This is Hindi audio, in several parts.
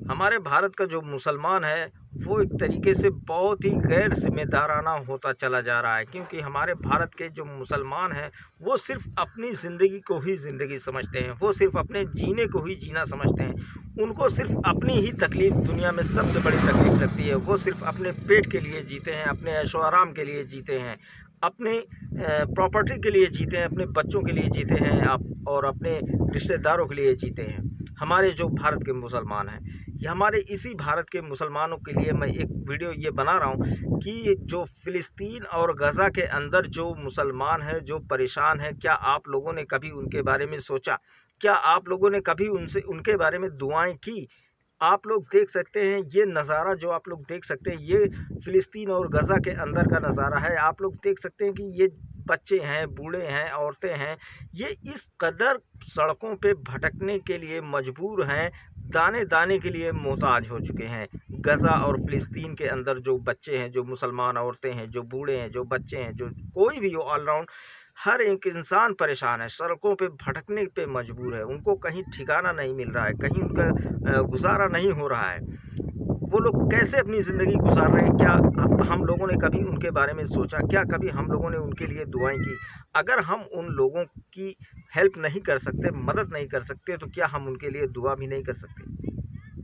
हमारे भारत का जो मुसलमान है वो एक तरीके से बहुत ही गैर जिम्मेदाराना होता चला जा रहा है, क्योंकि हमारे भारत के जो मुसलमान हैं वो सिर्फ अपनी ज़िंदगी को ही ज़िंदगी समझते हैं, वो सिर्फ अपने जीने को ही जीना समझते हैं। उनको सिर्फ अपनी ही तकलीफ़ दुनिया में सबसे बड़ी तकलीफ़ लगती है। वो सिर्फ अपने पेट के लिए जीते हैं, अपने ऐशो आराम के लिए जीते हैं, अपने प्रॉपर्टी के लिए जीते हैं, अपने बच्चों के लिए जीते हैं आप, और अपने रिश्तेदारों के लिए जीते हैं। हमारे जो भारत के मुसलमान हैं, ये हमारे इसी भारत के मुसलमानों के लिए मैं एक वीडियो ये बना रहा हूँ कि जो फ़िलिस्तीन और गज़ा के अंदर जो मुसलमान हैं, जो परेशान हैं, क्या आप लोगों ने कभी उनके बारे में सोचा? क्या आप लोगों ने कभी उनके बारे में दुआएं की? आप लोग देख सकते हैं ये नज़ारा, जो आप लोग देख सकते हैं ये फ़िलिस्तीन और गज़ा के अंदर का नज़ारा है। आप लोग देख सकते हैं कि ये बच्चे हैं, बूढ़े हैं, औरतें हैं, ये इस कदर सड़कों पे भटकने के लिए मजबूर हैं, दाने-दाने के लिए मोहताज हो चुके हैं। गज़ा और फ़िलिस्तीन के अंदर जो बच्चे हैं, जो मुसलमान औरतें हैं, जो बूढ़े हैं, जो बच्चे हैं, जो कोई भी हो, ऑलराउंड हर एक इंसान परेशान है, सड़कों पे भटकने पे मजबूर है। उनको कहीं ठिकाना नहीं मिल रहा है, कहीं उनका गुज़ारा नहीं हो रहा है। वो लोग कैसे अपनी ज़िंदगी गुज़ार रहे हैं? क्या हम लोगों ने कभी उनके बारे में सोचा? क्या कभी हम लोगों ने उनके लिए दुआएँ की? अगर हम उन लोगों की हेल्प नहीं कर सकते, मदद नहीं कर सकते, तो क्या हम उनके लिए दुआ भी नहीं कर सकते?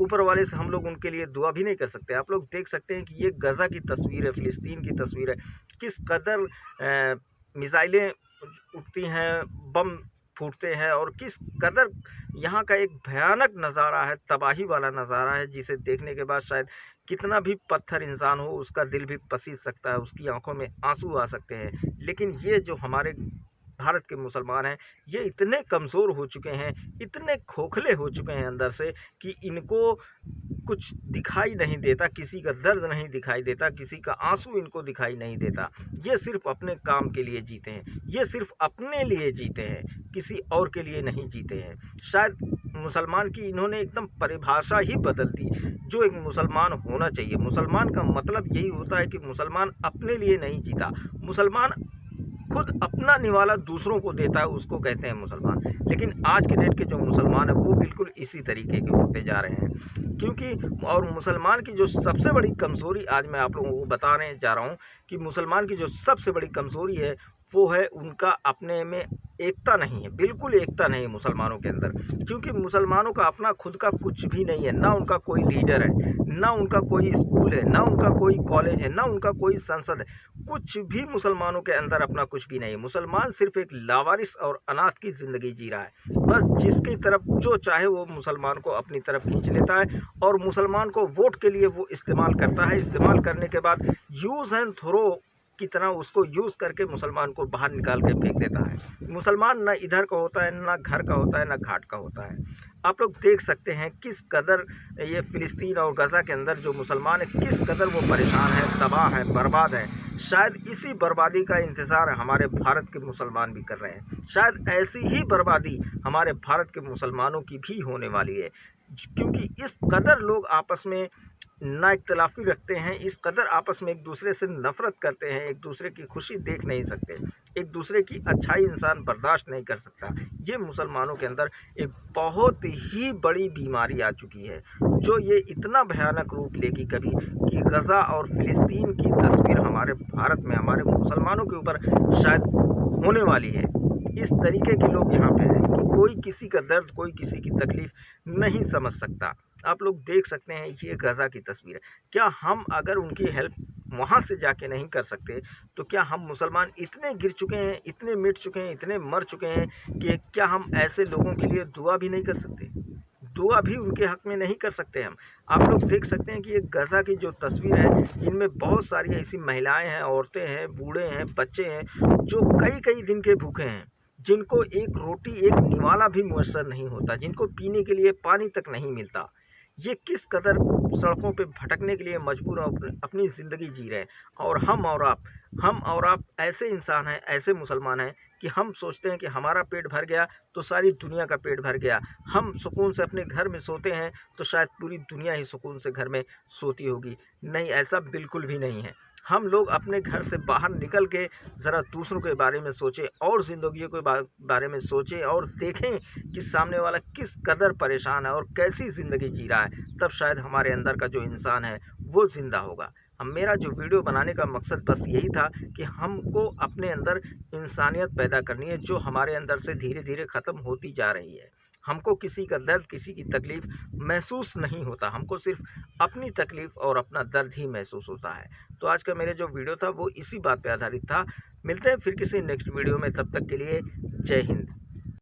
ऊपर वाले से हम लोग उनके लिए दुआ भी नहीं कर सकते? आप लोग देख सकते हैं कि ये गज़ा की तस्वीर है, फ़िलिस्तीन की तस्वीर है। किस कदर मिसाइलें उठती हैं, बम फूटते हैं, और किस कदर यहाँ का एक भयानक नज़ारा है, तबाही वाला नज़ारा है, जिसे देखने के बाद शायद कितना भी पत्थर इंसान हो उसका दिल भी पसीज सकता है, उसकी आंखों में आंसू आ सकते हैं। लेकिन ये जो हमारे भारत के मुसलमान हैं, ये इतने कमज़ोर हो चुके हैं, इतने खोखले हो चुके हैं अंदर से, कि इनको कुछ दिखाई नहीं देता, किसी का दर्द नहीं दिखाई देता, किसी का आंसू इनको दिखाई नहीं देता। ये सिर्फ अपने काम के लिए जीते हैं, ये सिर्फ अपने लिए जीते हैं, किसी और के लिए नहीं जीते हैं। शायद मुसलमान की इन्होंने एकदम परिभाषा ही बदल दी, जो एक मुसलमान होना चाहिए। मुसलमान का मतलब यही होता है कि मुसलमान अपने लिए नहीं जीता, मुसलमान खुद अपना निवाला दूसरों को देता है, उसको कहते हैं मुसलमान। लेकिन आज के डेट के जो मुसलमान हैं वो बिल्कुल इसी तरीके के होते जा रहे हैं, क्योंकि और मुसलमान की जो सबसे बड़ी कमज़ोरी आज मैं आप लोगों को बताने जा रहा हूँ कि मुसलमान की जो सबसे बड़ी कमज़ोरी है वो है उनका अपने में एकता नहीं है, बिल्कुल एकता नहीं है मुसलमानों के अंदर। क्योंकि मुसलमानों का अपना खुद का कुछ भी नहीं है, ना उनका कोई लीडर है, ना उनका कोई स्कूल है, ना उनका कोई कॉलेज है, ना उनका कोई संसद है, कुछ भी मुसलमानों के अंदर अपना कुछ भी नहीं है। मुसलमान सिर्फ एक लावारिस और अनाथ की ज़िंदगी जी रहा है। बस जिसकी तरफ जो चाहे वो मुसलमान को अपनी तरफ खींच लेता है, और मुसलमान को वोट के लिए वो इस्तेमाल करता है। इस्तेमाल करने के बाद यूज़ एंड थ्रो की तरह उसको यूज़ करके मुसलमान को बाहर निकाल के फेंक देता है। मुसलमान ना इधर का होता है, ना घर का होता है, ना घाट का होता है। आप लोग देख सकते हैं किस कदर ये फ़िलिस्तीन और गज़ा के अंदर जो मुसलमान है, किस कदर वो परेशान है, तबाह है, बर्बाद है। शायद इसी बर्बादी का इंतज़ार हमारे भारत के मुसलमान भी कर रहे हैं। शायद ऐसी ही बर्बादी हमारे भारत के मुसलमानों की भी होने वाली है, क्योंकि इस कदर लोग आपस में ना इख्तलाफी रखते हैं, इस कदर आपस में एक दूसरे से नफ़रत करते हैं, एक दूसरे की खुशी देख नहीं सकते, एक दूसरे की अच्छाई इंसान बर्दाश्त नहीं कर सकता। ये मुसलमानों के अंदर एक बहुत ही बड़ी बीमारी आ चुकी है, जो ये इतना भयानक रूप लेगी कभी कि गज़ा और फ़िलिस्तीन की तस्वीर हमारे भारत में, हमारे मुसलमानों के ऊपर शायद होने वाली है। इस तरीके के लोग यहाँ पे हैं कि कोई किसी का दर्द, कोई किसी की तकलीफ़ नहीं समझ सकता। आप लोग देख सकते हैं ये गज़ा की तस्वीर है। क्या हम अगर उनकी हेल्प वहाँ से जाके नहीं कर सकते, तो क्या हम मुसलमान इतने गिर चुके हैं, इतने मिट चुके हैं, इतने मर चुके हैं कि क्या हम ऐसे लोगों के लिए दुआ भी नहीं कर सकते? दुआ भी उनके हक़ में नहीं कर सकते हम। आप लोग देख सकते हैं कि ये गज़ा की जो तस्वीर है, इनमें बहुत सारी ऐसी महिलाएँ हैं, औरतें हैं, बूढ़े हैं, बच्चे हैं, जो कई-कई दिन के भूखे हैं, जिनको एक रोटी, एक निवाला भी मुयस्सर नहीं होता, जिनको पीने के लिए पानी तक नहीं मिलता। ये किस कदर सड़कों पे भटकने के लिए मजबूर अपनी ज़िंदगी जी रहे हैं। और हम और आप ऐसे इंसान हैं, ऐसे मुसलमान हैं कि हम सोचते हैं कि हमारा पेट भर गया तो सारी दुनिया का पेट भर गया। हम सुकून से अपने घर में सोते हैं तो शायद पूरी दुनिया ही सुकून से घर में सोती होगी। नहीं, ऐसा बिल्कुल भी नहीं है। हम लोग अपने घर से बाहर निकल के ज़रा दूसरों के बारे में सोचें और ज़िंदगी के बारे में सोचें और देखें कि सामने वाला किस कदर परेशान है और कैसी ज़िंदगी जी रहा है। तब शायद हमारे अंदर का जो इंसान है वो ज़िंदा होगा। हम मेरा जो वीडियो बनाने का मकसद बस यही था कि हमको अपने अंदर इंसानियत पैदा करनी है, जो हमारे अंदर से धीरे धीरे ख़त्म होती जा रही है। हमको किसी का दर्द, किसी की तकलीफ़ महसूस नहीं होता, हमको सिर्फ़ अपनी तकलीफ़ और अपना दर्द ही महसूस होता है। तो आज का मेरा जो वीडियो था वो इसी बात पे आधारित था। मिलते हैं फिर किसी नेक्स्ट वीडियो में, तब तक के लिए जय हिंद।